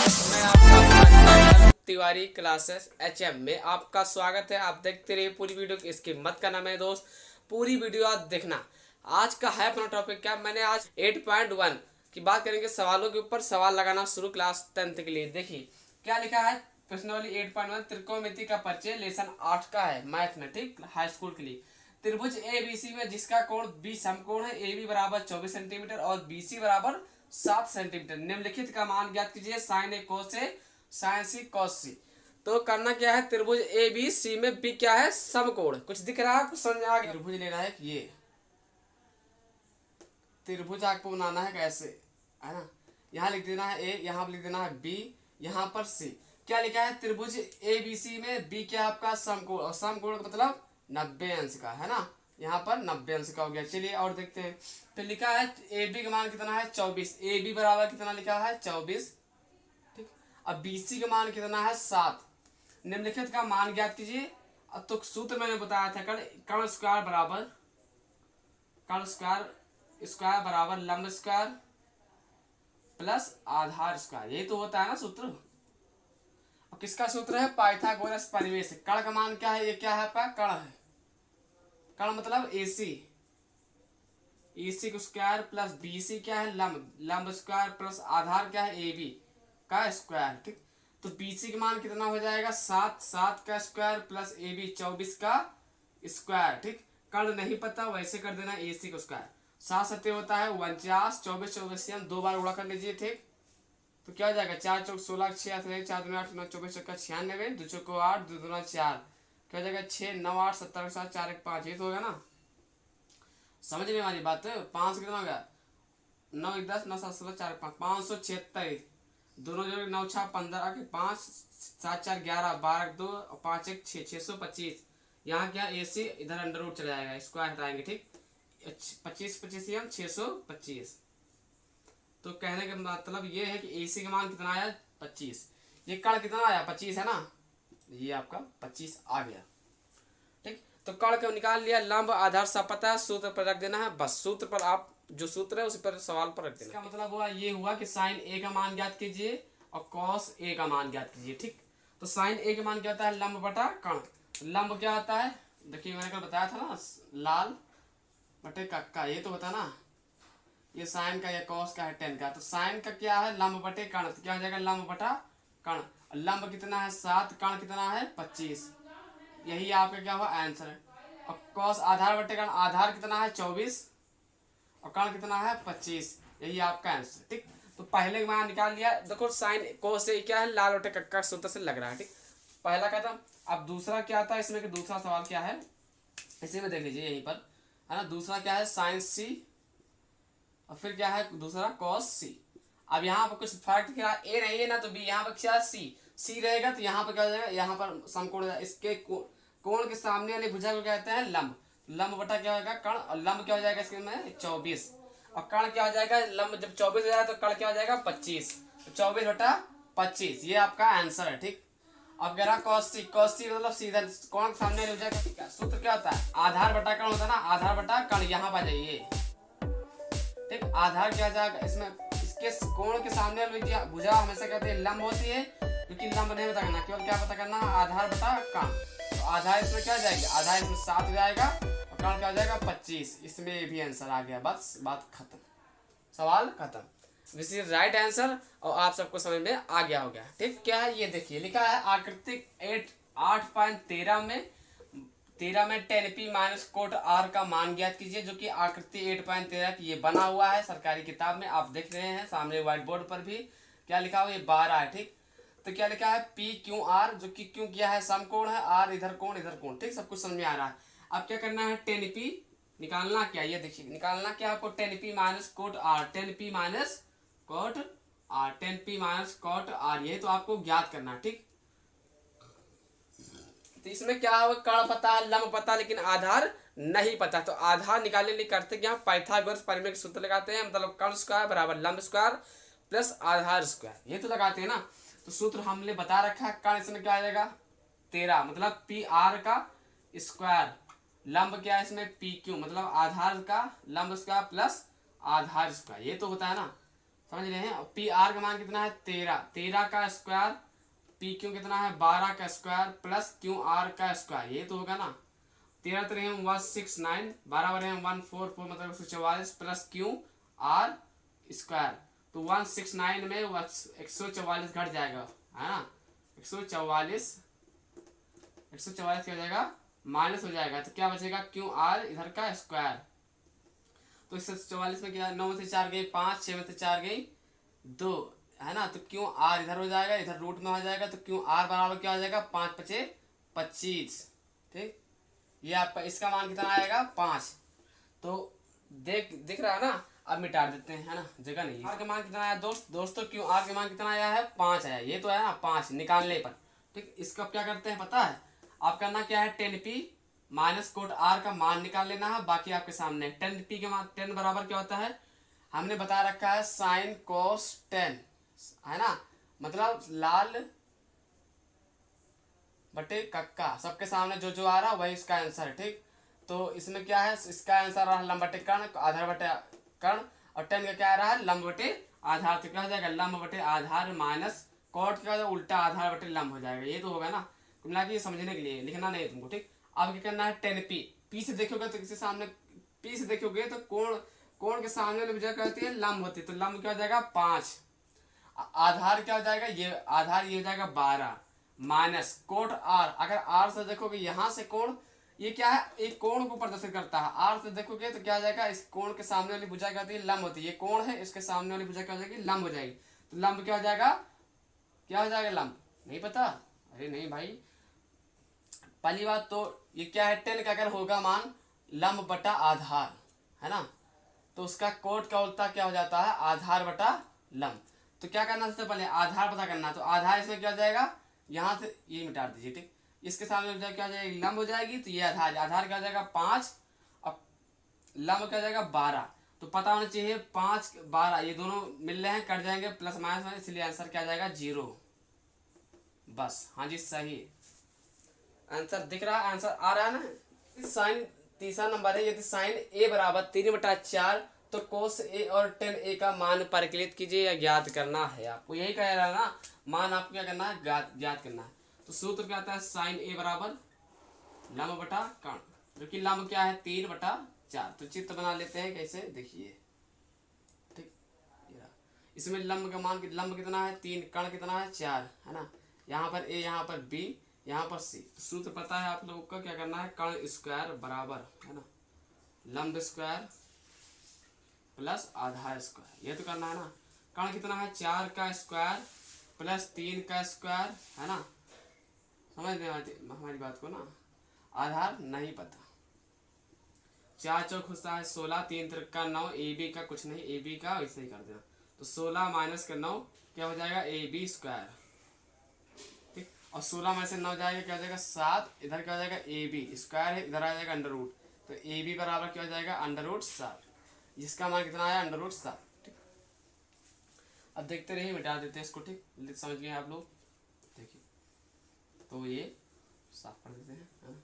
मैं आपका Tiwari classes HM में आपका स्वागत है। आप देखते रहिए पूरी वीडियो, इसकी मत करना मेरे दोस्त, पूरी वीडियो आप देखना। आज का है अपना टॉपिक क्या, मैंने आज 8.1 की बात करेंगे, सवालों के ऊपर सवाल लगाना शुरू क्लास 10th के लिए। देखिए क्या लिखा है प्रश्नावली 8.1, त्रिकोणमिति का परिचय, लेसन 8 का है मैथ में, ठीक, हाई स्कूल के लिए। त्रिभुज ABC में जिसका कोण B समकोण है, AB बराबर 24 सेंटीमीटर और BC बराबर 7 सेंटीमीटर, निम्नलिखित का मान ज्ञात कीजिए, साइन ए कोस ए, साइन सी कोस सी। तो करना क्या है, त्रिभुज ABC में B क्या है, समकोण। कुछ दिख रहा है, कुछ समझ आ गया। त्रिभुज लेना है कि ये त्रिभुज आपको बनाना है कैसे, है ना। यहाँ लिख देना है A, यहाँ लिख देना है B, यहाँ पर C। क्या लिखा है, त्रिभुज ABC में B क्या आपका समकोण, और समकोण का मतलब 90 अंश का, है ना। यहाँ पर 90 अंश का हो गया। चलिए और देखते हैं। फिर लिखा है AB का मान कितना है, 24। AB बराबर कितना लिखा है, 24, ठीक। अब BC का मान कितना है, 7। निम्नलिखित का मान ज्ञात कीजिए। अब तो सूत्र मैंने बताया था, कर्ण स्क्वायर बराबर कर्ण स्क्वायर बराबर लंब स्क्वायर प्लस आधार स्क्वायर, यही तो होता है ना सूत्र। अब किसका सूत्र है, पाइथागोरस परिमेय। कर्ण का मान क्या है, ये क्या है आपका कर्ण है, कर्ण मतलब AC का स्क्वायर प्लस BC क्या है, लंब स्क्वायर प्लस आधार क्या है, AB का स्क्वायर, ठीक। तो BC का मान कितना हो जाएगा, 7 का स्क्वायर प्लस AB 24 का स्क्वायर, ठीक। कर्ण नहीं पता, वैसे कर देना AC का स्क्वायर। 7 सत्य होता है 49, 24 से हम 2 बार गुणा कर लीजिए, ठीक। तो क्या हो जाएगा, 4 चौक 16, 6 4 2 8 9 24 चौका 96, 2 चौको 8, 2 दूना 4, क्या हो जाएगा 6 9 8 17 7 4 1 5, ये तो होगा ना। समझ में हमारी बात, 5 कितना हो गया, 9 1 10 9 7 16 4 5 576, दोनों जो 9 6 15 के 5 7 4 11 12 2 और 5 1 6 625। यहाँ क्या AC इधर अंडर रूट चला जाएगा, स्क्वायर हटाएंगे, ठीक। 25 25 हम 625। तो कहने का मतलब ये है कि AC का मान कितना आया, 25। ये कर्ण कितना आया, 25 है ना, ये आपका 25 आ गया, ठीक। तो कर्ण को निकाल लिया, लंब आधार सब पता है, सूत्र पर रख देना है, बस सूत्र पर आप जो सूत्र है उसी पर सवाल पर रख देना। इसका मतलब हुआ ये हुआ कि साइन A का मान ज्ञात कीजिए और कॉस A का मान ज्ञात कीजिए, ठीक। तो साइन A का मान क्या होता है, लंब बटा कर्ण। लंब क्या होता है, देखिए मैंने कल बताया था ना, लाल बटे कक्का, ये तो होता है ना, ये साइन का, ये कॉस का है, टेन का। तो साइन का क्या है, लंब बटे कर्ण, तो क्या हो जाएगा, लंब बटा कर्ण। लंब कितना है 7, कर्ण कितना है 25, यही आपका क्या हुआ आंसर है। और कॉस आधार बटे कर्ण, आधार कितना है 24 और कर्ण कितना है 25, यही आपका आंसर, ठीक। तो पहले मान निकाल लिया। देखो साइन कोस से क्या है, लाल बटे कक्का सूत्र से लग रहा है, ठीक। पहला खत्म। अब दूसरा क्या था इसमें, कि दूसरा सवाल क्या है, इसी में देख लीजिए यहीं पर, है ना। दूसरा क्या है, साइन C और फिर क्या है दूसरा कॉस C। अब यहाँ पर कुछ फर्क दिख रहा है, A नहीं है ना, तो B, यहाँ पर क्या C रहेगा, तो यहाँ पर क्या हो जाएगा, यहाँ पर समकोण, इसके कोण के सामने वाली भुजा को कहते हैं लंब। लंब बटा क्या होगा कर्ण, और लंब क्या हो जाएगा इसके में 24, और कर्ण क्या हो जाएगा, लंब जब 24 हो जाएगा तो कर्ण क्या हो जाएगा 25, तो 24 बटा 25, ये आपका आंसर है, ठीक। अब कह रहा कॉस C मतलब सीधा कोण के सामने वाली भुजा का सूत्र क्या होता है, आधार बटा कर्ण होता है ना, आधार बटा कर्ण। यहाँ पर जाइए, ठीक। आधार क्या जाएगा इसमें, इसके कोण के सामने वाली भुजा हमेशा कहते हैं लंब होती है, क्योंकि लंब नहीं पता करना, केवल क्या पता करना, आधार बटा कर्ण। तो आधार इसमें क्या जाएगी, आधार इसमें 7 हो जाएगा और कर्ण क्या हो जाएगा 25, इसमें भी आंसर आ गया, बस बात खत्म, सवाल खत्म। दिस इज राइट आंसर, और आप सबको समझ में आ गया होगा, ठीक। क्या है ये देखिए, लिखा है आकृतिक 8.13 में 10p माइनस कोट R का मान ज्ञात कीजिए, जो कि आकृति 8.13 की ये बना हुआ है सरकारी किताब में, आप देख रहे हैं सामने व्हाइट बोर्ड पर भी क्या लिखा हुआ, ये 12 है, ठीक। तो क्या लिखा है PQR, जो कि क्यों किया है, समकोण है, R इधर कोण, ठीक। सब कुछ समझ में आ रहा है। अब क्या करना है, 10p निकालना क्या, ये देखिए निकालना क्या आपको, 10p minus cot R, 10p minus cot R, 10p minus cot R, ये तो आपको ज्ञात करना है, ठीक। तो इसमें क्या है, कर्ण पता है, लंब पता है, लेकिन आधार नहीं पता। तो आधार निकालने के लिए करते क्या, पाइथागोरस परिमेय के सूत्र लगाते हैं, मतलब कर्ण स्क्वायर बराबर लंब स्क्वायर प्लस आधार स्क्वायर, ये तो लगाते हैं ना। तो सूत्र हमने बता रखा है, कर्ण इसमें क्या आ जाएगा 13, मतलब PR का स्क्वायर, लंब क्या है इसमें PQ, मतलब आधार का लंब स्क्वायर प्लस आधार स्क्वायर, ये तो होता है ना। समझ रहे हैं। पी आर का मान कितना है 13, 13 का स्क्वायर पी क्यू कितना है 12 का स्क्वायर प्लस क्यू आर का स्क्वायर, ये तो होगा ना। 13 3 169, 12 बटे 144 मतलब 144 प्लस क्यू आर स्क्वायर, तो 169 में 144 घट जाएगा, है ना। 144 क्या हो जाएगा माइनस हो जाएगा, तो क्या बचेगा क्यू आर इधर का स्क्वायर। तो 144 में क्या 9 में से 4 गई 5, 6 में से 4 गई 2, है ना। तो क्यू आर इधर हो जाएगा, इधर रूट में हो जाएगा, तो क्यू आर बराबर क्या हो जाएगा 5 पचे 25। ठीक, ये आपका इसका मान कितना आएगा 5। तो दिख रहा है ना। अब मिटा देते हैं, है ना, जगह नहीं। आर का मान कितना आया दोस्तों क्यू आर का मान कितना आया है 5 आया, ये तो है ना 5 निकालने पर। ठीक, इसका क्या करते हैं पता है, आप करना क्या है 10p माइनस कोट आर का मान निकाल लेना है, बाकी आपके सामने 10p के मान 10 बराबर क्या होता है, हमने बता रखा है साइन कोस 10, है ना, मतलब लाल बटे कक्का, सबके सामने जो जो आ रहा वही इसका आंसर है। ठीक, तो इसमें क्या है, इसका आंसर रहा लंब बटे कर्ण, आधार बटे कर्ण, और 10 का क्या आ रहा है लंब बटे आधार, तो क्या हो जाएगा लंब बटे आधार माइनस कॉट क्या उल्टा आधार बटे लंब हो जाएगा, ये तो होगा ना। मिला कि समझने के लिए लिखना नहीं है तुमको। ठीक, अब क्या करना है 10p, पी से देखोगे तो किसी सामने पी से देखोगे तो कोण के सामने वाली भुजा क्या होती है लंब होती है, तो लंब क्या हो जाएगा 5, आधार क्या हो जाएगा ये आधार ये हो जाएगा 12 माइनस कोट आर, अगर आर से देखोगे यहाँ से कोण ये क्या है एक कोण को प्रदर्शित करता है, आर से देखोगे तो क्या हो जाएगा इस कोण के सामने वाली भुजा क्या होती है लंब होती है, ये कोण है इसके सामने वाली भुजा क्या हो जाएगी लंब हो जाएगी, तो लंब क्या हो जाएगा लंब नहीं पता, अरे नहीं भाई। पहली बात तो ये क्या है 10 का अगर होगा मान लंब बटा आधार, है ना, तो उसका कोट का उल्टा क्या हो जाता है आधार बटा लंब। तो क्या करना सबसे पहले आधार पता करना, तो आधार इसमें क्या हो जाएगा यहाँ से ये मिटा दीजिए। ठीक, इसके सामने क्या हो जाएगी लंब हो जाएगी, तो ये आधार क्या हो जाएगा 5 और लंब क्या हो जाएगा 12, तो पता होना चाहिए 5 12 ये दोनों मिल रहे हैं कट जाएंगे प्लस माइनस में, इसलिए आंसर क्या आ जाएगा 0 बस। हाँ जी सही आंसर दिख रहा है, आंसर आ रहा है ना। साइन तीसरा नंबर है, यदि साइन ए बराबर 3/4 तो कोस ए और टेन ए का मान परिकलित कीजिए या ज्ञात करना है, आपको यही कह रहा है ना, मान आपको क्या करना है ज्ञात करना है। तो सूत्र क्या आता है साइन ए बराबर लंब बटा कर्ण, जो कि लंब क्या है 3/4, तो चित्र बना लेते हैं कैसे देखिए। ठीक, इसमें लंब का मान लंब कितना है 3, कर्ण कितना है 4, है ना, यहाँ पर ए यहाँ पर बी यहाँ पर सी, तो सूत्र पता है आप लोगों का क्या करना है कर्ण स्क्वायर बराबर, है ना, लंब स्क्वायर प्लस आधार स्क्वायर, ये तो करना है ना। कर्ण कितना है 4 का स्क्वायर प्लस 3 का स्क्वायर, है ना, समझ रहे हमारी बात को ना। आधार नहीं पता, 4 चौक होता है 16, 3 त्रिक का 9, ए बी का कुछ नहीं, ए बी का वैसे ही कर देना, तो 16 माइनस का 9 क्या हो जाएगा ए बी स्क्वायर। ठीक, और 16 में से 9 जाएगा क्या हो जाएगा 7, इधर क्या हो जाएगा ए बी स्क्वायर है, इधर आ जाएगा अंडर रूट, तो ए बी बराबर क्या हो जाएगा अंडर रूट 7, जिसका मान कितना आया अंडर रूट 7। ठीक, अब देखते रहिए मिटा देते हैं इसको। ठीक, समझ गए आप लोग, देखिए तो ये साफ कर देते हैं, है ना।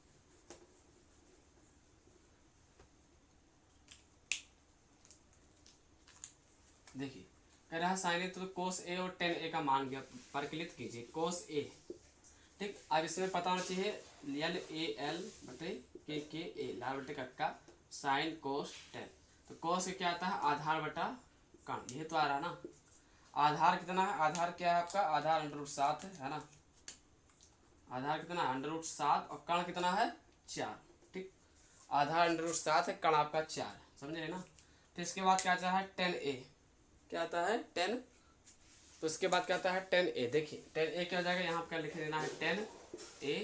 देखिए कह रहा है साइन ए, तो कोस ए और टेन ए का मान परिकलित कीजिए कोस ए। ठीक, अब इसमें पता होना चाहिए एल ए एल बटे के ए लाल बटे कक्का साइन कोस 10, तो कोस क्या आता है आधार बटा कर्ण, ये तो आ रहा ना। आधार कितना है, आधार क्या है आपका आधार अंडर रूट 7 है ना, आधार कितना अंडर रूट 7 और कर्ण कितना है 4। ठीक, आधार अंडर रूट 7 है, कर्ण आपका 4, समझे ना। फिर इसके बाद क्या आता है 10a, क्या आता है 10, तो इसके बाद क्या आता है 10a। देखिए 10a क्या हो जाएगा यहाँ पर लिख देना है 10a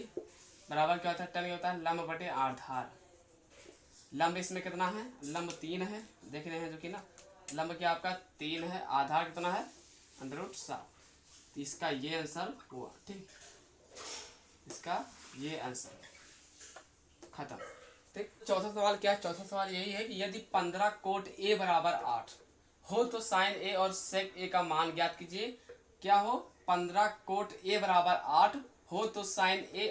बराबर क्या होता है 10 क्या होता है लंब बटे आधार, लंब इसमें कितना है लंब 3 है, देख रहे हैं जो कि ना लंब क्या आपका 3 है, आधार कितना है अंडर रूट 7, तो इसका ये आंसर हुआ। ठीक, इसका ये आंसर खत्म। ठीक, चौथा सवाल क्या है, चौथा सवाल यही है कि यदि 15 कोट ए बराबर 8 हो तो साइन ए और सेक ए का मान ज्ञात कीजिए। क्या हो 15 कोट ए बराबर 8 हो तो साइन ए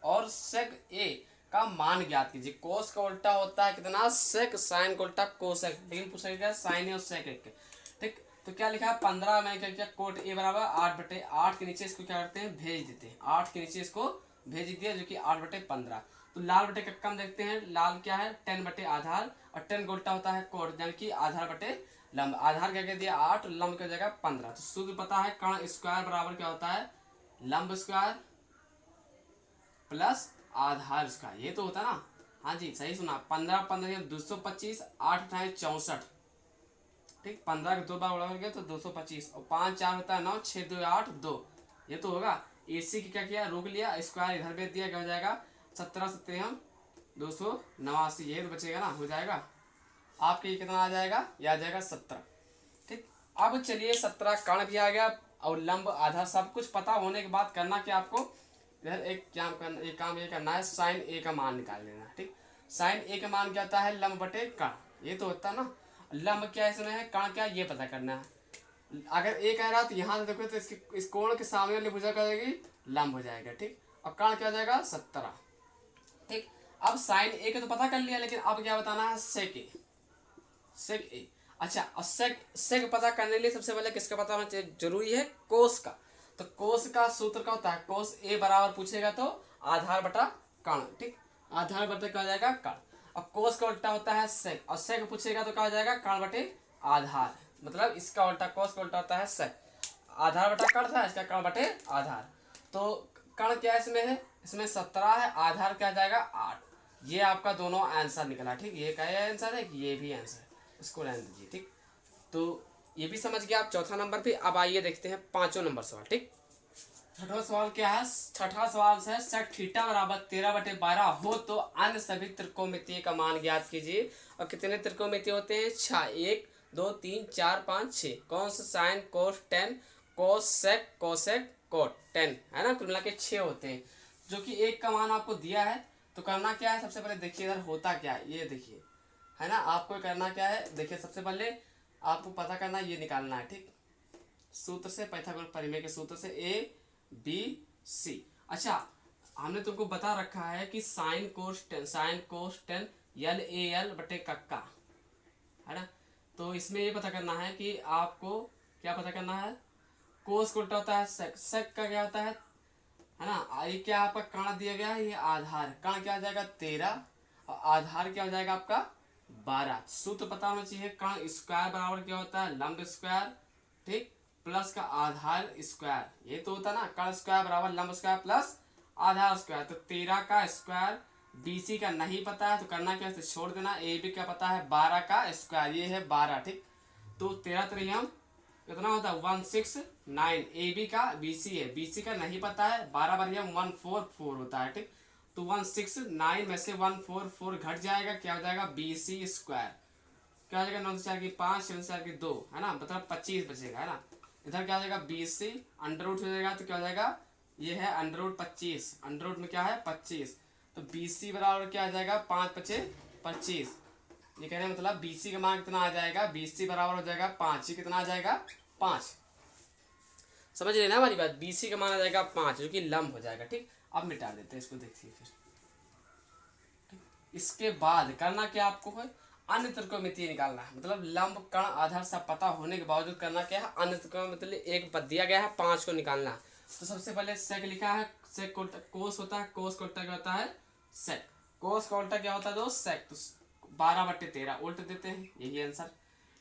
और सेक ए का मान ज्ञात कीजिए। कोस का उल्टा होता है कितना सेक, साइन का उल्टा कोसेक, लेकिन पूछा गया साइन ए और सेक ए। ठीक, तो क्या लिखा है 15, में क्या किया कोट ए बराबर 8/8 के नीचे इसको क्या करते हैं भेज देते हैं, 8 के नीचे इसको भेज दिया जो कि 8/15। तो लाल बटे कक्का में देखते हैं, लाल क्या है 10/आधार और 10 का उल्टा होता है कोट यानी कि आधार बटे लंब। आधार क्या कह दिया 8, लंब क्या हो जाएगा 15। तो सूत्र पता है कर्ण स्क्वायर बराबर क्या होता है लंब स्क्वायर प्लस आधार स्क्वायर, ये तो होता है ना। हाँ जी सही सुना, 15 15 225, 8 8 64, ठीक 15 के 2 बार बराबर गया तो 225 और 5 4 होता है 9, 6 2 8 2, ये तो होगा। एसी की क्या किया रोक लिया, स्क्वायर इधर भेज दिया, क्या हो जाएगा 17 17 289, ये तो बचेगा ना, हो जाएगा आपके कितना आ जाएगा, ये आ जाएगा 17। ठीक अब चलिए 17 कर्ण भी आ गया और लंब आधा सब कुछ पता होने के बाद करना क्या आपको इधर एक काम ये करना है, साइन ए का मान निकाल लेना। ठीक साइन ए का मान क्या होता है लंब बटे कर्ण, ये तो होता है ना। लंब क्या इसमें है कर्ण क्या ये पता करना है। अगर ए कह रहा है तो यहाँ से देखो तो इसके इस कोण के सामने वाली भुजा क्या हो जाएगी लंब हो जाएगा। ठीक और कर्ण क्या हो जाएगा 17। ठीक अब साइन ए का तो पता कर लिया, लेकिन अब क्या बताना है सेक ए, सेक ए। अच्छा और सेक पता करने के लिए सबसे पहले किसका पता होना जरूरी है कोस का। तो कोस का सूत्र क्या होता है कोस ए बराबर पूछेगा तो आधार बटा कर्ण। ठीक आधार बटा क्या हो जाएगा कर्ण, और कोस का उल्टा होता है सेक, और सेक पूछेगा तो क्या हो जाएगा कर्ण बटे आधार, मतलब इसका उल्टा कोस का उल्टा होता है सेक। आधार बटा कर्ण था, इसका कर्ण बटे आधार। तो कर्ण क्या इसमें है, इसमें 17 है, आधार क्या जाएगा 8। ये आपका दोनों आंसर निकला। ठीक ये क्या आंसर है ये भी आंसर, इसको रहने दीजिए। ठीक तो ये भी समझ गया आप चौथा नंबर पे। अब आइए देखते हैं पांचों नंबर सवाल। ठीक छठा सवाल क्या है, छठा सवाल है सेक थीटा बराबर 13/12 हो तो अन्य सभी त्रिकोणमितिय का मान ज्ञात कीजिए। और कितने त्रिकोणमितिय होते हैं 6, 1 2 3 4 5 6। कौन सा साइन कोस टेन कोस सेक कोसेक कोट टेन है ना, कुल मिला के 6 होते हैं। जो कि एक का मान आपको दिया है तो करना क्या है सबसे पहले देखिए इधर होता क्या है, ये देखिए है ना। आपको करना क्या है देखिए सबसे पहले आपको पता करना ये निकालना है। ठीक सूत्र से पाइथागोरस परिमेय के सूत्र से ए बी सी। अच्छा हमने तुमको बता रखा है कि साइन कोस टेन यल ए एल बटे कक्का है ना। तो इसमें ये पता करना है कि आपको क्या पता करना है कोस को उल्टा होता है सेक, सेक का क्या होता है ना। ये क्या आपका कर्ण दिया गया है, ये आधार कर्ण क्या हो जाएगा 13 और आधार क्या हो जाएगा आपका 12। सूत्र पता होना चाहिए कर्ण स्क्वायर बराबर क्या होता है लंब स्क्वायर ठीक प्लस का आधार स्क्वायर, ये तो होता है ना। कर्ण स्क्वायर बराबर लंब स्क्वायर प्लस आधार स्क्वायर। तो 13 का स्क्वायर बीसी का नहीं पता है तो करना क्या है छोड़ देना। ए बी का पता है 12 का स्क्वायर, ये है 12। ठीक तो 13 3 कितना होता है 169। ए बी का बीसी है, बीसी का नहीं पता है 12 बार 144 होता है। ठीक तो 169 में से 144 घट जाएगा क्या हो जाएगा बीसी स्क्वायर। क्या हो जाएगा 9 से 4 की 5 7 से 4 की 2 है ना, मतलब 25 बचेगा है ना। इधर क्या हो जाएगा बीसी अंडर रूट हो जाएगा तो क्या हो जाएगा ये है अंडर रूट 25, अंडर रूट में क्या है 25। तो बीसी बराबर क्या आ जाएगा 5 5 25। ये कह रहे हैं मतलब बीसी का मान कितना आ जाएगा, बीसी बराबर हो जाएगा 5। ये कितना आ जाएगा 5, समझ लेना हमारी बात। बीसी का मान आ जाएगा 5 जो कि लंब हो जाएगा। ठीक अब मिटा देते हैं इसको, देखिए फिर इसके बाद करना क्या आपको है अन्य त्रिकोणमिति निकालना है। मतलब लंब कर्ण आधार सब पता होने के बावजूद करना क्या है अन्य त्रिकोणमिति एक दिया गया है 5 को निकालना है। तो सबसे पहले सेक लिखा है, सेक कोस होता है, कोस का उल्टा क्या होता है सेक, कोस का उल्टा क्या होता है दोस्त सेक। तो 12/13 उल्ट देते हैं, यही आंसर।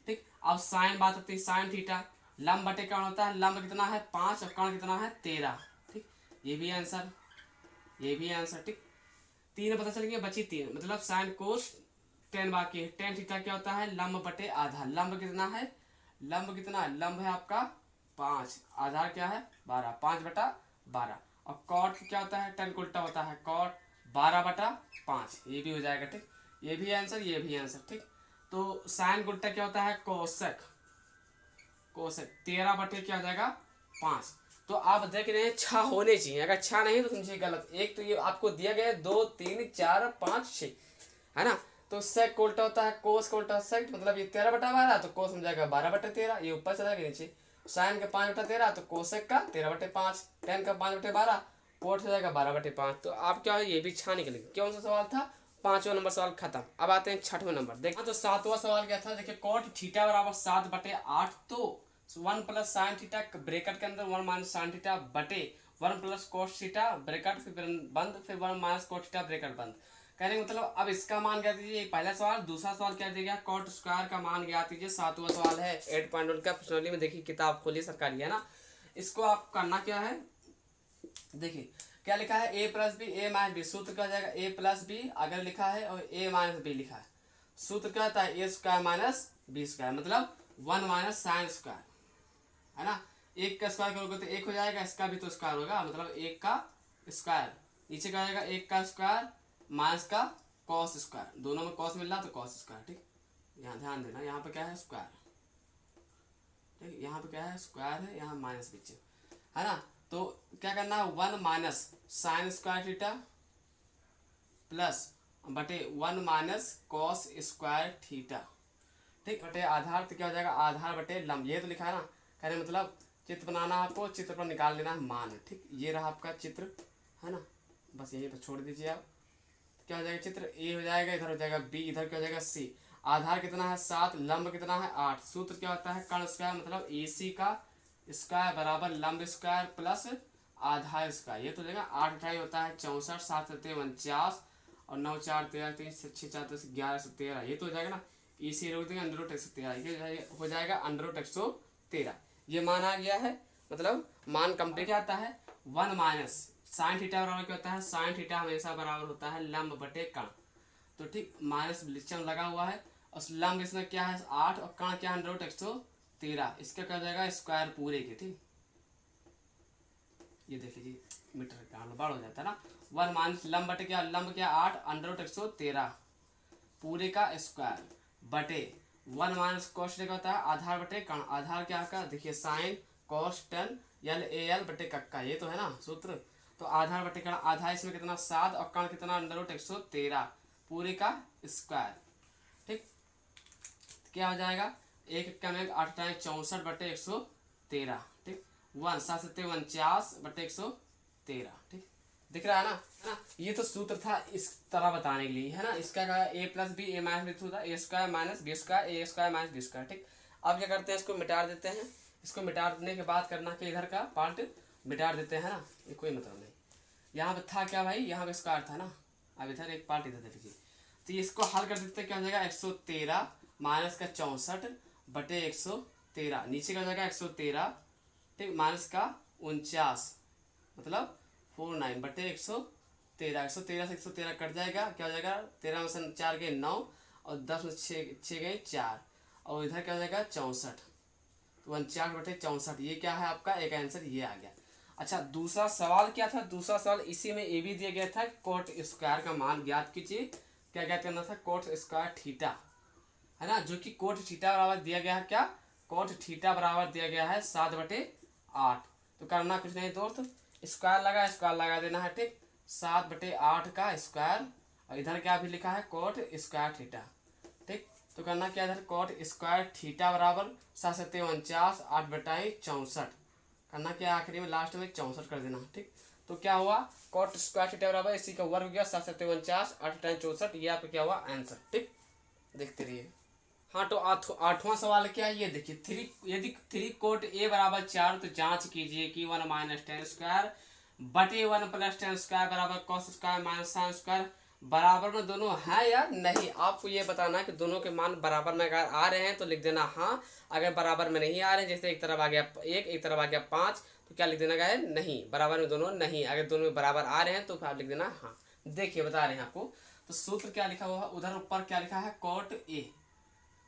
ठीक अब साइन बात होती है साइन थीटा, लंब बटे कर्ण होता है, लंब कितना है 5 और कर्ण कितना है 13। ठीक ये भी आंसर, ये भी आंसर। ठीक 3 पता चल गया, बची 3 मतलब साइन कोस 10 बाकी है। टेन थीटा क्या होता है लंब बटे आधार, लंब कितना है लंब कितना है लंब है आपका 5, आधार क्या है 12, 5/12। और कॉट क्या होता है 10 को उल्टा होता है कॉट 12/5, ये भी हो जाएगा। ठीक ये भी आंसर, ये भी आंसर। ठीक तो साइन को उल्टा क्या होता है कोसेक, कोसेक 13 बटे क्या हो जाएगा 5। तो आप देख रहे हैं 6 होने चाहिए, अगर 6 नहीं तो समझिए गलत। एक तो ये आपको दिया गया है 2 3 4 5 6 है ना। तो सेक को उल्टा होता है कोस को उल्टा सेक, मतलब ये 13/12 तो कोस हो जाएगा 12/13, ये ऊपर चला गया नीचे। साइन का 5/13 तो कोसेक का 13/5, टेन का 5/12 कोट हो जाएगा 12/5। तो आप क्या है ये भी 6 निकलेगा। कौन सा सवाल था 5वां नंबर सवाल खत्म। अब आते हैं 6वां नंबर। देखिए तो 7वां सवाल क्या था, देखिए कोट थीटा बराबर 7/8 तो one plus sine theta bracket के अंदर वन माइनस साइन थीटा बटे one plus cos theta bracket फिर बंद फिर one minus cos theta bracket बंद। कहने का मतलब अब इसका मान क्या दीजिए, पहला सवाल। दूसरा सवाल क्या दिया गया, कॉट स्क्वायर का मान ज्ञात कीजिए। 7वां सवाल है 8.1 का पर्सनली में। देखिए किताब खोली सरकारी है ना। इसको आप करना क्या है, देखिए क्या लिखा है, ए प्लस बी ए माइनस बी। सूत्र क्या हो जाएगा, ए प्लस बी अगर लिखा है और ए माइनस बी लिखा है, सूत्र क्या होता है, ए स्क्वायर माइनस बी स्क्वायर, मतलब 1 माइनस साइन स्क्वायर, है ना। एक का स्क्वायर करोगे तो एक हो जाएगा, इसका भी तो स्क्वायर होगा, मतलब एक का स्क्वायर। नीचे क्या आएगा, एक का स्क्वायर माइनस का कॉस स्क्वायर, दोनों में कॉस मिल रहा तो कॉस स्क्वायर। ठीक, यहाँ ध्यान देना, यहाँ पे क्या है स्क्वायर, ठीक, यहाँ पे क्या है स्क्वायर है, यहाँ माइनस पीछे, है ना। तो क्या करना है, 1 minus sine square theta plus बटे 1 माइनस कॉस स्क्वायर थीटा, ठीक, बटे आधार। तो क्या हो जाएगा, आधार बटे लंब, ये तो लिखा है ना। कहने मतलब चित्र बनाना आपको, चित्र पर निकाल लेना है मान। ठीक, ये रहा आपका चित्र, है ना, बस यहीं पर छोड़ दीजिए आप। क्या हो जाएगा, चित्र ए हो जाएगा, इधर हो जाएगा बी, इधर क्या हो जाएगा सी। आधार कितना है 7, लंब कितना है 8। सूत्र क्या होता है, कर्ण स्क्वायर, मतलब ए सी का स्क्वायर बराबर लंब स्क्वायर प्लस आधार स्क्वायर। ये तो हो जाएगा 8 अठाई होता है 64, 7 सत्ते 49 और 9 4 13 3 6 4 10 11 113। ये तो हो जाएगा ना, ई सी रोक देंगे अंडर रूट 113, हो जाएगा अंडर रूट 113। ये मान आ गया है, मतलब मान कंप्लीट क्या आता है, 1 माइनस साइन थीटा बराबर क्या होता है, साइन थीटा हमेशा बराबर होता है लंब बटे कर्ण। तो ठीक, माइनस लिचम लगा हुआ है और लंब इसमें क्या है 8 और कर्ण क्या है अंडर रूट 113। इसका क्या हो जाएगा स्क्वायर पूरे के। ठीक, ये देख लीजिए मीटर का बड़ा हो जाता है ना। 1 माइनस लंब बटे क्या, लंब क्या 8 अंडर रूट 113 पूरे का स्क्वायर बटे 1 माइनस कॉस का होता है आधार बटे कर्ण। आधार क्या का, देखिए sine cos tan L A L बटे कक्का, ये तो है ना सूत्र। तो आधार बटे कर्ण, आधा इसमें कितना 7 और कर्ण कितना अंडर रूट 113 पूरे का स्क्वायर। ठीक, क्या हो जाएगा, एक का में 8 टाइम 64 बटे 113। ठीक, 1 7 7 49 बटे 113। ठीक, दिख रहा है ना, है ना। ये तो सूत्र था इस तरह बताने के लिए, है ना। इसका क्या है, ए प्लस बी ए माइनस बी था, ए स्क्वायर माइनस बी स्क्वायर, ए स्क्वायर माइनस बी स्क्वायर। ठीक, अब क्या करते हैं, इसको मिटा देते हैं। इसको मिटा देने के बाद करना कि इधर का पार्ट मिटा देते हैं ना, ये कोई मतलब नहीं। यहाँ पे था क्या भाई, यहाँ पे स्क्वायर था ना, अब इधर एक पार्ट इधर दे लीजिए। तो इसको हल कर देते हैं, क्या हो जाएगा 113 माइनस का 64 बटे 113, नीचे का हो जाएगा 113, ठीक, माइनस का 49 मतलब 49 बटे 113। 113 से 113 कट जाएगा, क्या हो जाएगा 13 में से 4 गए 9 और 10 में 6 गए 4 और इधर क्या हो जाएगा 64। तो 49 बटे 64, ये क्या है आपका एक आंसर ये आ गया। अच्छा, दूसरा सवाल क्या था, दूसरा सवाल इसी में ये भी दिया गया था, कोट स्क्वायर का मान ज्ञात कीजिए। क्या ज्ञात करना था, कोट स्क्वायर थीटा, है ना, जो कि कोट थीटा बराबर दिया गया है, क्या कोट थीटा बराबर दिया गया है 7/8। तो करना कुछ नहीं दोस्त, स्क्वायर लगा देना है। ठीक, 7/8 का स्क्वायर और इधर क्या भी लिखा है कोट स्क्वायर थीटा। ठीक, तो करना क्या, इधर कोट स्क्वायर थीटा बराबर 7 7 49 8 बटाई 64, करना क्या आखिरी में लास्ट में 64 कर देना। ठीक, तो क्या हुआ, कोट स्क्वायर थीटा बराबर इसी का वर्ग हो गया 7 7 49 8 बटाई 64, ये आपका क्या हुआ आंसर। ठीक, देखते रहिए। हाँ, तो 8वां सवाल क्या है, ये देखिए, यदि 3 कोट ए बराबर 4 तो जांच कीजिए कि 1 माइनस टेन स्क्वायर बटे 1 प्लस टेन स्क्वायर बराबर cos square minus sine square बराबर में दोनों है या नहीं। आपको ये बताना कि दोनों के मान बराबर में अगर आ रहे हैं तो लिख देना हाँ, अगर बराबर में नहीं आ रहे हैं, जैसे एक तरफ आ गया 1 एक तरफ आ गया 5, तो क्या लिख देना है नहीं, बराबर में दोनों नहीं। अगर दोनों में बराबर आ रहे हैं तो आप लिख देना हाँ। देखिए बता रहे हैं आपको, तो सूत्र क्या लिखा हुआ है, उधर ऊपर क्या लिखा है कोट ए,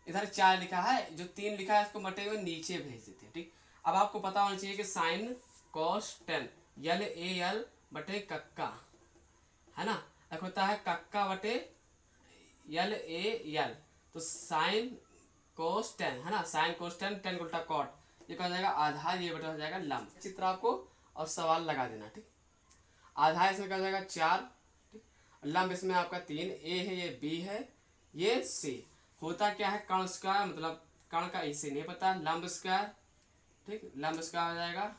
इधर 4 लिखा है, जो 3 लिखा है इसको मटे हुए नीचे भेज देते हैं। ठीक, अब आपको पता होना चाहिए कि साइन कॉस टेन यल ए यल बटे कक्का, है ना, एक होता है कक्का बटे यल ए यल। तो साइन कोस टेन, है ना, साइन कोस टेन, टेन उल्टा कॉट, ये क्या हो जाएगा आधार, ये बटा हो जाएगा लंब। चित्र आपको और सवाल लगा देना। ठीक, आधार इसमें क्या हो जाएगा 4, ठीक, लंब इसमें आपका 3, ए है ये बी है ये सी। होता क्या है कर्ण स्क्वायर, मतलब कर्ण का इसे नहीं पता, लंब स्क्वायर, ठीक, लंब स्क्वायर हो जाएगा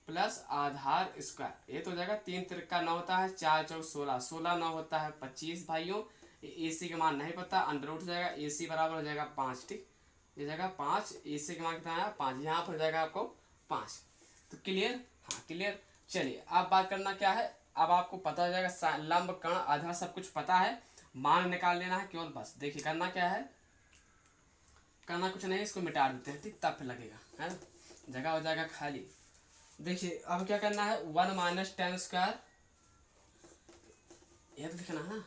प्लस आधार स्क्वायर, ये तो हो जाएगा 3 तिरका 9 होता है, 4 चौक 16, 16 9 होता है 25 भाइयों। ए सी का मान नहीं पता, अंडर रूट हो जाएगा, ए सी बराबर हो जाएगा 5। ठीक, ये जाएगा 5, AC का मान कितना आया 5, यहाँ पर हो जाएगा आपको 5। तो क्लियर, हाँ क्लियर। चलिए अब बात करना क्या है, अब आपको पता हो जाएगा लंब कर्ण आधार सब कुछ पता है, मान निकाल लेना है केवल बस। देखिए करना क्या है, करना कुछ नहीं, इसको मिटा देते हैं ठीक, तब फिर लगेगा है ना, जगह हो जाएगा खाली। देखिए अब क्या करना है, 1 माइनस टेन स्क्वायर, यह तो लिखना है ना।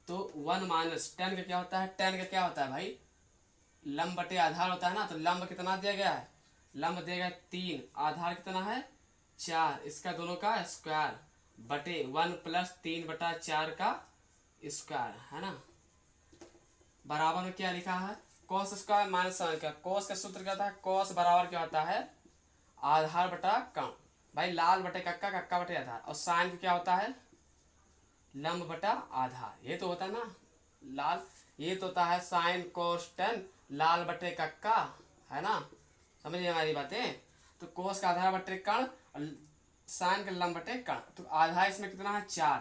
तो 1 माइनस टेन का क्या होता है, टेन का क्या होता है भाई, लंब बटे आधार होता है ना। तो लंब कितना दिया गया है, लंब दिया गया 3, आधार कितना है 4, इसका दोनों का स्क्वायर बटे 1 प्लस 3 बटा 4 का स्क्वायर है ना, बराबर में क्या लिखा है, कॉस स्क्वायर माइनस साइन का। कॉस का सूत्र क्या होता है, कॉस बराबर क्या होता है आधार बटा कर्ण, भाई लाल बटे कक्का, कक्का बटे आधार। और साइन क्या होता है लंब बटा आधार, ये तो होता है ना लाल, ये तो होता है साइन कोस टेन लाल बटे कक्का है ना, समझिए हमारी बातें। तो कोस का आधार बटे कर्ण और साइन का लंब बटे कर्ण। तो आधार इसमें कितना है 4,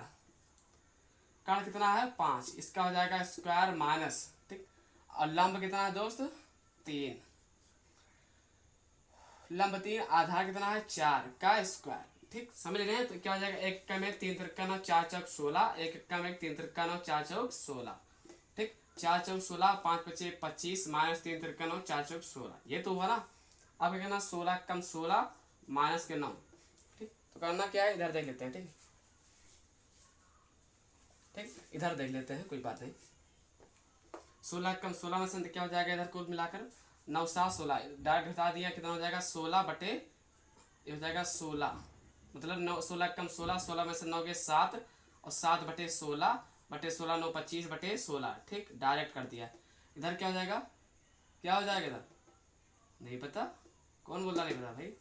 कर्ण कितना है 5, इसका हो जाएगा स्क्वायर माइनस ठीक। और लंब कितना है दोस्त 3, लंब 3, आधार कितना है 4 का स्क्वायर ठीक, समझ रहे हैं। तो क्या हो जाएगा, एक का में 3 त्रिका 9 4 चौक 16, एक का में 3 त्रिका 9 4 चौक 16 ठीक, 4 चौक 16, 5 पचे 25 माइनस 3 त्रिका 9 4 चौक 16, ये तो हुआ ना। अब क्या करना 16 कम 16 माइनस के 9 ठीक। तो करना क्या है, इधर देख लेते हैं ठीक, ठीक इधर देख लेते हैं, कोई बात नहीं। 16 कम 16 में से क्या हो जाएगा, इधर कुल मिलाकर 9 7 16, डायरेक्ट बता दिया कितना हो जाएगा 16 बटे, ये हो जाएगा 16, मतलब 9 16 कम 16, 16 में से 9 के 7 और 7 बटे 16 बटे 16 9 25 बटे 16 ठीक, डायरेक्ट कर दिया। इधर क्या हो जाएगा, क्या हो जाएगा इधर नहीं पता, कौन बोल रहा नहीं पता भाई,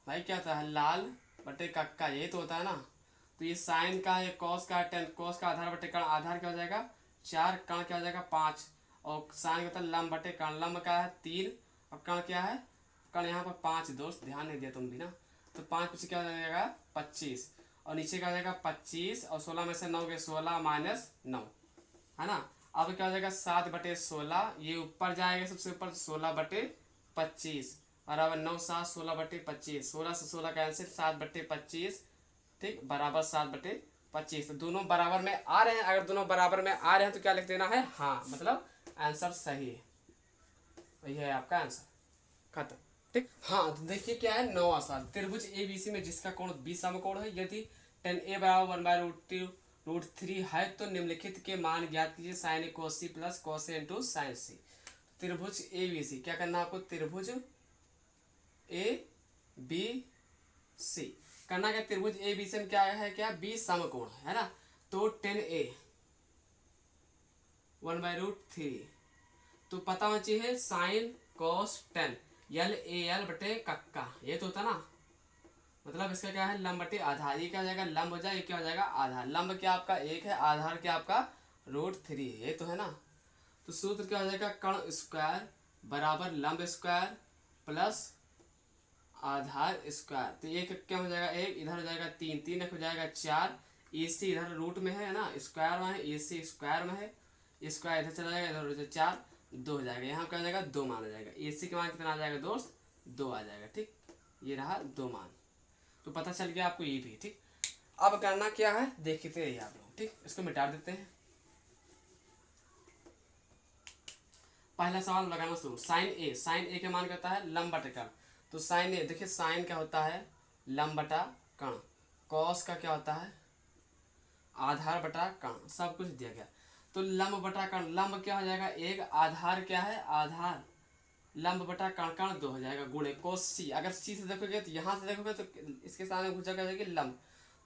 भाई क्या होता है लाल बटे कक्का, यही तो होता है ना। तो ये साइन का, ये कॉस का, टेन कॉस का आधार बटे कर्ण, आधार क्या हो जाएगा 4, कर्ण क्या हो जाएगा 5, और साइन का लंब बटे कर्ण, लंब का है 3 और कर्ण क्या है, कर्ण यहाँ पर 5, दोस्त ध्यान नहीं दिया तुम भी ना। तो 5 पीछे क्या हो जाएगा 25, और नीचे क्या हो जाएगा 25, और 16 में से 9 के 16 माइनस 9 है ना। अब क्या हो जाएगा 7 बटे 16, ये ऊपर जाएगा सबसे ऊपर 16 बटे 25 बराबर 9 7 16 बटे 25, 16 से 16 कैंसिल 7 बटे 25 ठीक, बराबर 7 बटे 25। तो दोनों बराबर में आ रहे हैं, अगर दोनों बराबर में आ रहे हैं तो क्या लिख देना है हाँ, मतलब आंसर सही है, वही है आपका आंसर, खत्म ठीक। हाँ तो देखिए क्या है 9वां सवाल, त्रिभुज ABC में जिसका कोण 20 समकोण है, यदि tan A बराबर 1/√3 है तो निम्नलिखित के मान ज्ञात कीजिए, sin A cos C plus cos A into sin C। त्रिभुज ABC क्या करना है आपको, त्रिभुज ABC करना क्या, त्रिभुज ABC में क्या है, क्या 20 समकोण है ना। तो tan A 1/√3, तो पता होना चाहिए साइन cos tan LAL बटे कक्का, ये तो होता ना, मतलब इसका क्या है लंब बटे आधार, ये क्या हो जाएगा लंब हो जाएगा, ये क्या हो जाएगा आधार, लंब क्या आपका 1 है, आधार क्या आपका √3 है, ये तो है ना। तो सूत्र क्या हो जाएगा, कर्ण स्क्वायर बराबर लंब स्क्वायर प्लस आधार स्क्वायर। तो एक क्या हो जाएगा, एक इधर हो जाएगा 3, 3 एक हो जाएगा 4, AC इधर रूट में है ना, स्क्वायर में है, AC स्क्वायर में है, स्क्वायर इधर चला जाएगा, इधर हो जाएगा 4 2 हो जाएगा, यहाँ क्या हो जाएगा 2 मान आ जाएगा, AC के मान कितना आ जाएगा दोस्त 2 आ जाएगा ठीक, ये रहा 2 मान। तो पता चल गया आपको ये भी ठीक। अब करना क्या है देखते रहिए आप लोग ठीक, इसको मिटा देते हैं। पहला सवाल लगाना शुरू, साइन ए के मान करता है लंब बटे कर्ण। तो साइन ए देखिए, साइन क्या होता है लंब बटा कर्ण, कॉस का क्या होता है आधार बटा कर्ण, सब कुछ दिया गया। तो लंब बटा कर्ण, लंब क्या हो जाएगा 1, आधार क्या है आधार, लंब बटा कर्ण, कर्ण 2 हो जाएगा गुणे कोस सी। अगर सी से देखोगे तो यहाँ से देखोगे तो इसके सामने भुजा क्या हो जाएगी लंब,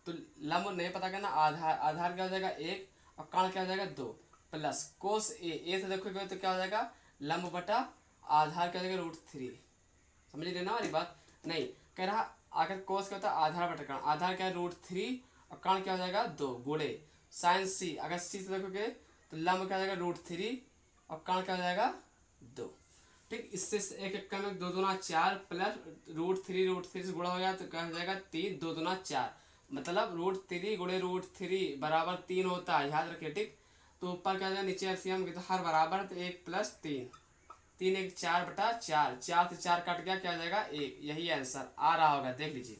तो लंब नहीं पता करना, आधार आधार क्या हो जाएगा 1 और कर्ण क्या हो जाएगा 2 प्लस कोस ए से देखोगे तो क्या हो जाएगा लंब बटा आधार क्या हो जाएगा √3, समझ लेना वाली बात नहीं कह रहा। अगर कोस क्या होता है आधार बटा कर्ण, आधार क्या है √3 और कर्ण क्या हो जाएगा 2 गुणे साइन सी, अगर सी से देखोगे तो लंब क्या हो जाएगा √3 और कर्ण क्या हो जाएगा 2 ठीक। इससे एक एक में 2 दूना 4 प्लस √3 से गुणा हो गया तो क्या हो जाएगा 3 2 दूना 4, मतलब √3 गुणे √3 बराबर 3 होता है, याद रखिए ठीक। तो ऊपर क्या हो जाएगा, नीचे एलसीएम तो हर बराबर है, तो 1 + 3, 3 × 1 = 4/4, 4 से 4 कट गया, क्या हो जाएगा 1। यही आंसर आ रहा होगा, देख लीजिए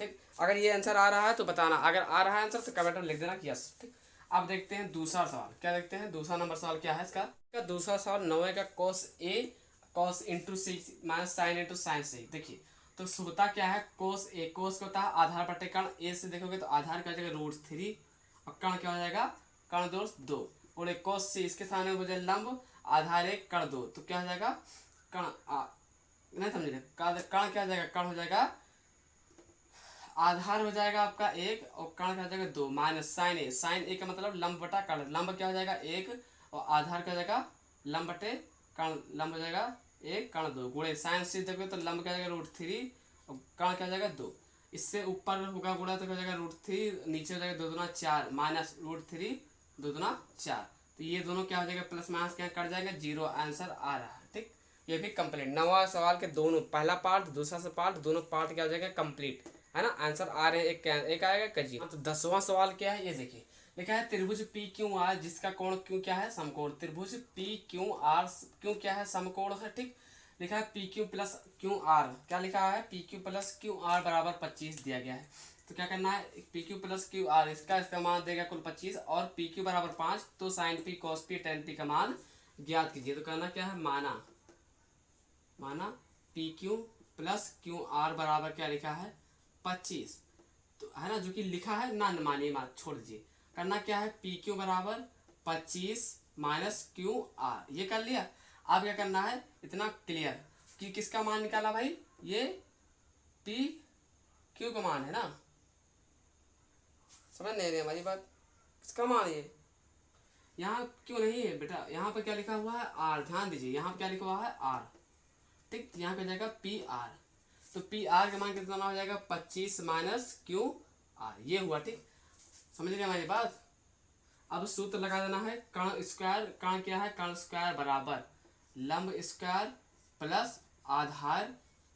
ठीक। अगर ये आंसर आ रहा है तो बताना, अगर आ रहा है आंसर तो कमेंट में लिख देना कि यस ठीक। अब देखते हैं दूसरा सवाल, क्या देखते हैं दूसरा नंबर सवाल क्या है इसका दूसरा सवाल 9 का cos A cos × six minus sine × sine से। देखिए तो होता क्या है, cos A cos का होता है आधार बटे कर्ण, ए से देखोगे तो आधार क्या हो जाएगा √3 और कर्ण क्या हो जाएगा कर्ण दोष 2, और एक cos से इसके सामने हो जाए लंब आधार 1 कर्ण 2, तो क्या हो जाएगा कर्ण नहीं समझे, कर्ण क्या हो जाएगा, कर्ण हो जाएगा आधार हो जाएगा आपका 1 और कर्ण क्या हो जाएगा 2 माइनस साइन ए का मतलब लंब बटा कर्ण, लंब क्या हो जाएगा 1 और आधार क्या हो जाएगा लंब बटे कर्ण, लंब हो जाएगा 1 कर्ण 2 गुणे साइन से देखोगे तो लंब क्या हो जाएगा √3 और कर्ण क्या हो जाएगा 2, इससे ऊपर होगा गुणा तो क्या हो जाएगा √3, नीचे हो जाएगा 2 दूना 4 माइनस √3 2 दूना 4, तो ये दोनों क्या हो जाएगा प्लस माइनस क्या कट जाएगा 0, आंसर आ रहा है ठीक। ये भी कंप्लीट, 9वां सवाल के दोनों पहला पार्ट दूसरा से पार्ट दोनों पार्ट क्या हो जाएगा कंप्लीट, है ना। आंसर आ रहे हैं, एक आएगा कजी। तो 10वां सवाल क्या है, ये देखिए लिखा है त्रिभुज PQR जिसका कोण क्यों क्या है समकोण, त्रिभुज PQR क्यों क्या है समकोण है ठीक। लिखा है PQ + QR, क्या लिखा है PQ + QR बराबर 25 दिया गया है, तो क्या करना है PQ + QR इसका मान देगा कुल 25 और PQ बराबर 5, तो sin P cos P tan P का मान ज्ञात कीजिए। तो करना क्या है माना PQ + QR बराबर क्या लिखा है 25, तो है ना, जो कि लिखा है ना मानिए मत छोड़ दीजिए, करना क्या है PQ बराबर 25 माइनस QR, ये कर लिया। अब क्या करना है इतना क्लियर कि किसका मान निकाला भाई, ये PQ का मान है ना, समझ नहीं रही हमारी बात, किसका मान ये यहाँ क्यों नहीं है बेटा, यहाँ पर क्या लिखा हुआ है R, ध्यान दीजिए यहाँ पर क्या लिखा हुआ है R ठीक, यहाँ पे जाएगा PR, तो PR का मान कितना हो जाएगा 25 माइनस QR, ये हुआ ठीक, समझ गए हमारी बात। अब सूत्र लगा देना है कर्ण स्क्वायर, कर्ण क्या है कर्ण स्क्वायर बराबर लंब स्क्वायर प्लस आधार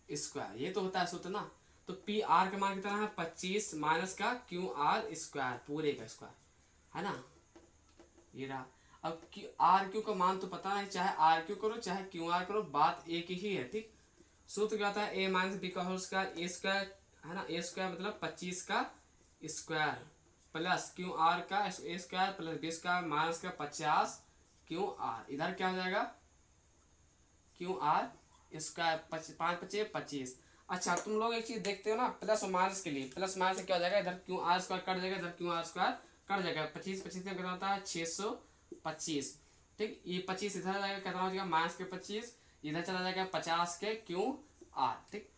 स्क्वायर, ये तो होता है सूत्र ना। तो PR का मान कितना है 25 माइनस का QR स्क्वायर पूरे का स्क्वायर, है ना, ये रहा। अब RQ का मान तो पता नहीं, चाहे RQ करो चाहे QR करो बात एक ही है ठीक। सूत्र क्या होता है A - B का होल स्क्वायर, ए स्क्वायर है ना, ए स्क्वायर मतलब 25 का स्क्वायर प्लस QR का A square plus B square minus का 50 QR, इधर क्या हो जाएगा QR स्क्वायर 5 × 5 = 25। अच्छा तुम लोग एक चीज देखते हो ना, प्लस और माइनस के लिए, प्लस माइनस से क्या हो जाएगा इधर QR स्क्वायर कट जाएगा, इधर QR स्क्वायर कट जाएगा, 25 25 में कितना होता है 625 ठीक। ये 25 इधर जाएगा कितना हो जाएगा माइनस के 25, इधर चला जाएगा 50 के QR ठीक।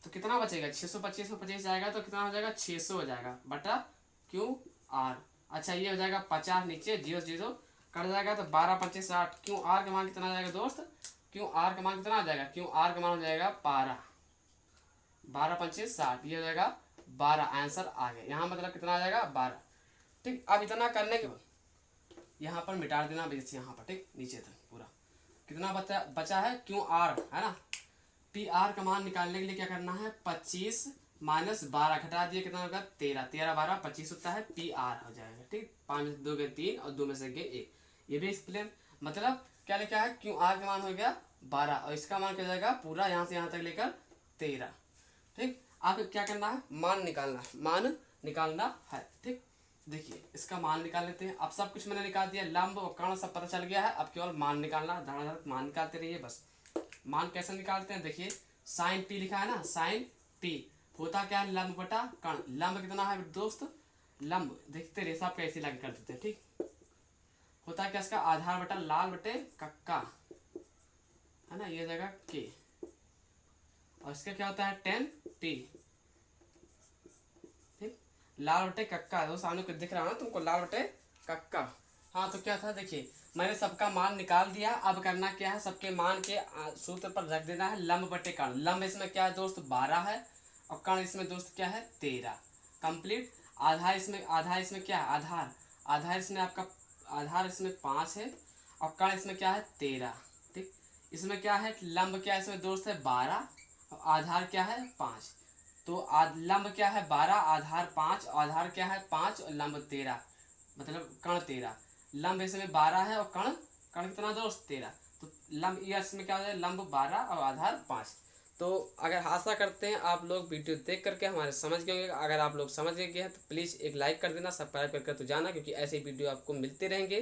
तो कितना बचेगा 625 में 25 जाएगा तो कितना हो जाएगा 600 हो जाएगा बटा QR। अच्छा ये हो जाएगा 50 नीचे 0 0 कट जाएगा, तो 12 25 60, QR का मान कितना आ जाएगा दोस्त, QR का मान कितना आ जाएगा, QR का मान हो जाएगा 12 12 25 60, ये हो जाएगा 12, आंसर आ गया। यहाँ मतलब कितना आ जाएगा 12 ठीक। अब इतना करने के बाद यहाँ पर मिटा देना बेस, यहाँ पर ठीक नीचे तक पूरा कितना बचा है QR है ना। PR का मान निकालने के लिए क्या करना है 25 माइनस 12 घटा दिए, कितना होगा 13, 13 12 25 होता है, PR हो जाएगा ठीक। 5 में से 2 गए 3 और 2 में से गए 1, ये भी एक्सप्लेन, मतलब क्या लिखा है QR का मान हो गया 12 और इसका मान क्या जाएगा पूरा यहाँ से यहाँ तक लेकर 13 ठीक। अब क्या करना है मान निकालना है ठीक। देखिए इसका मान निकाल लेते हैं, अब सब कुछ मैंने निकाल दिया, लंब और कर्ण सब पता चल गया है, अब केवल मान निकालना, धड़ाधड़ मान निकालते रहिए बस। मान कैसे निकालते हैं, देखिए sin P लिखा है ना, sin P होता क्या है लंब बटा कर्ण, लंब कितना है दोस्त, लंब देखते रहिए सब कैसे लगे कर देते हैं ठीक। होता है क्या इसका आधार बटा लाल बटे कक्का, है ना, ये जगह K, और इसका क्या होता है tan P ठीक, लाल बटे कक्का है, सामने कुछ दिख रहा है ना तुमको लाल बटे कक्का। हाँ तो क्या था देखिए मैंने सबका मान निकाल दिया, अब करना क्या है सबके मान के सूत्र पर रख देना है लंब बटे कर्ण, लंब इसमें क्या है दोस्त 12 है और कर्ण इसमें दोस्त क्या है 13 कंप्लीट। आधार इसमें क्या है आधार इसमें आपका आधार इसमें 5 है और कर्ण इसमें क्या है 13 ठीक। इसमें क्या है लंब क्या है इसमें दोस्त है 12 और आधार क्या है 5 तो लंब क्या है 12, आधार 5, आधार क्या है 5 और लंब 13, मतलब कर्ण 13। लंब इसमें 12 है और कर्ण कर्ण कितना दोस्त 13। तो लंब इसमें क्या हो जाए लंब 12 और आधार 5। तो अगर आशा करते हैं आप लोग वीडियो देख करके हमारे समझ गए होंगे। अगर आप लोग समझ गए हैं तो प्लीज़ एक लाइक कर देना, सब्सक्राइब करके तो जाना, क्योंकि ऐसे वीडियो आपको मिलते रहेंगे।